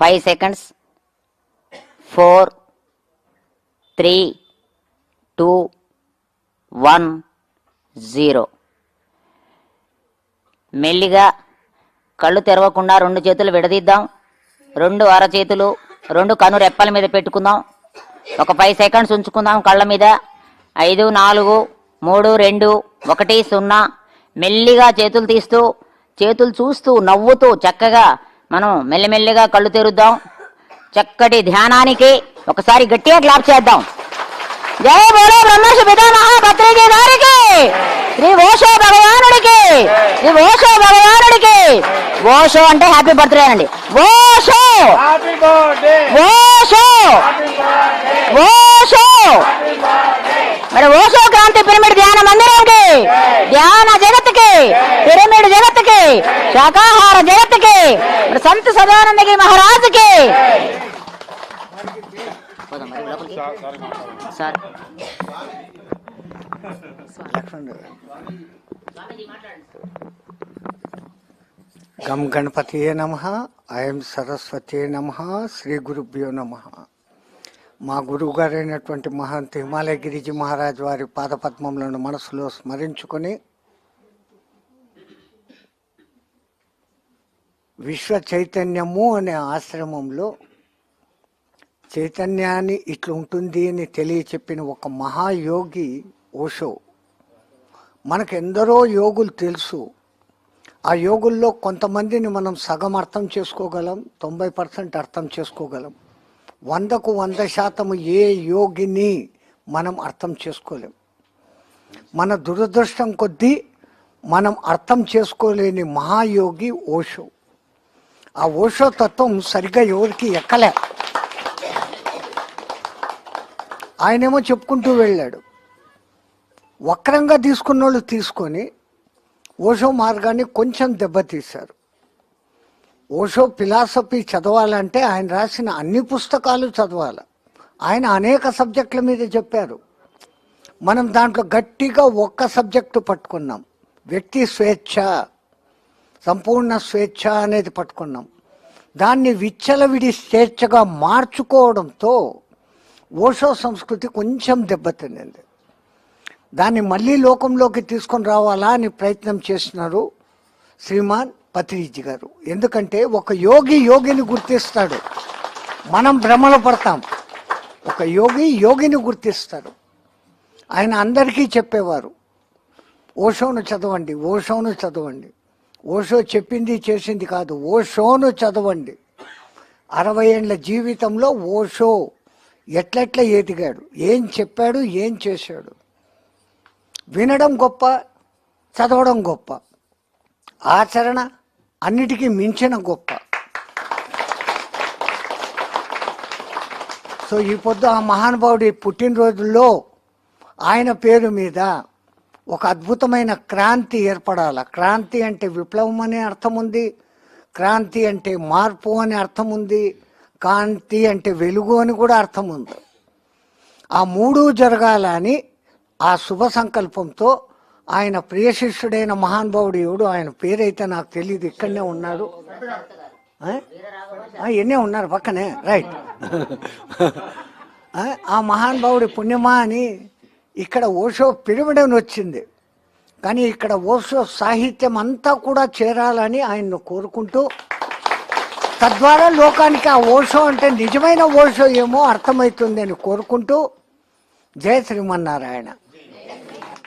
5 seconds. 4, 3, 2, 1, 0. మెల్లిగా కళ్ళు తెరవకుండా 2 చేతులు విడదీద్దాం. 2 అరచేతులు 2 కను రెప్పల మీద పెట్టుకుందాం. ఒక 5 seconds ఉంచుకుందాం కళ్ళ మీద. 5, 4, 3, 2, 1, 0. మెల్లిగా చేతులు తీస్తూ, చేతులు చూస్తూ, నవ్వుతూ చక్కగా మనం మెల్లిమెల్లిగా కళ్ళు తెరుద్దాం. చక్కటి ధ్యానానికి ఒకసారి గట్టిగా క్లాప్ చేద్దాం. జై బోలో బ్రహ్మర్షి పితామహ పత్రిజీ గారికి, శ్రీ ఓషో భగవానుడికి, శ్రీ ఓషో భగవానుడికి. ఓషో అంటే హ్యాపీ బర్త్డే అండి. ఓషో ఓషో ఓషో. మరి ఓషో క్రాంతి పిరమిడ్ ధ్యాన మందిరంకి, ధ్యాన జగత్తుకి, పిరమిడ్ జగత్తుకి, శాకాహార జగత్తుకి, సంత్ సదానందగిరి మహారాజుకి. సార్ గం గణపతియే నమః, ఐం సరస్వతియే నమః, శ్రీ గురుభ్యో నమః. మా గురువు గారైనటువంటి మహంత్ హిమాలయ గిరిజీ మహారాజ్ వారి పాదపద్మములను మనసులో స్మరించుకొని విశ్వ చైతన్యము అనే ఆశ్రమంలో చైతన్యాన్ని ఇట్లా ఉంటుంది అని తెలియచెప్పిన ఒక మహాయోగి ఓషో. మనకు ఎందరో యోగులు తెలుసు. ఆ యోగుల్లో కొంతమందిని మనం సగం అర్థం చేసుకోగలం, 90% అర్థం చేసుకోగలం. 100కు 100% ఏ యోగిని మనం అర్థం చేసుకోలేం. మన దురదృష్టం కొద్దీ మనం అర్థం చేసుకోలేని మహాయోగి ఓషో. ఆ ఓషో తత్వం సరిగ్గా ఎవరికి ఎక్కలే. ఆయనేమో చెప్పుకుంటూ వెళ్ళాడు. వక్రంగా తీసుకున్న వాళ్ళు తీసుకొని ఓషో మార్గాన్ని కొంచెం దెబ్బతీశారు. ఓషో ఫిలాసఫీ చదవాలంటే ఆయన రాసిన అన్ని పుస్తకాలు చదవాలి. ఆయన అనేక సబ్జెక్టుల మీద చెప్పారు. మనం దాంట్లో గట్టిగా ఒక్క సబ్జెక్టు పట్టుకున్నాం, వ్యక్తి స్వేచ్ఛ, సంపూర్ణ స్వేచ్ఛ అనేది పట్టుకున్నాం. దాన్ని విచ్చలవిడి స్వేచ్ఛగా మార్చుకోవడంతో ఓషో సంస్కృతి కొంచెం దెబ్బతింది. దాన్ని మళ్ళీ లోకంలోకి తీసుకొని రావాలా అని ప్రయత్నం చేస్తున్నారు శ్రీమాన్ పత్రిజీ గారు. ఎందుకంటే ఒక యోగి యోగిని గుర్తిస్తాడు, మనం భ్రమలో పడతాం. ఒక యోగి యోగిని గుర్తిస్తాడు. ఆయన అందరికీ చెప్పేవారు, ఓషోను చదవండి, ఓషోను చదవండి. ఓషో చెప్పింది చేసింది కాదు, ఓషోను చదవండి. 60 ఏళ్ల జీవితంలో ఓషో ఎట్లెట్లా ఎదిగాడు, ఏం చెప్పాడు, ఏం చేశాడు. వినడం గొప్ప, చదవడం గొప్ప, ఆచరణ అన్నిటికీ మించిన గొప్ప. సో ఈ పొద్దు ఆ మహానుభావుడి పుట్టినరోజుల్లో ఆయన పేరు మీద ఒక అద్భుతమైన క్రాంతి ఏర్పడాల. క్రాంతి అంటే విప్లవం అనే అర్థం ఉంది, క్రాంతి అంటే మార్పు అనే అర్థం ఉంది, కాంతి అంటే వెలుగు అని కూడా అర్థం ఉంది. ఆ మూడు జరగాలని ఆ శుభ సంకల్పంతో ఆయన ప్రియ శిష్యుడైన మహానుభావుడు ఎవడు, ఆయన పేరైతే నాకు తెలియదు, ఇక్కడనే ఉన్నాడు, ఎన్నే ఉన్నారు పక్కనే, రైట్. ఆ మహానుభావుడి పుణ్యమా అని ఇక్కడ ఓషో పిరమిడ్ అని వచ్చింది. కానీ ఇక్కడ ఓషో సాహిత్యం అంతా కూడా చేరాలని ఆయన్ను కోరుకుంటూ, తద్వారా లోకానికి ఆ ఓషో అంటే నిజమైన ఓషో ఏమో అర్థమవుతుంది అని కోరుకుంటూ, జయ శ్రీమన్నారాయణ.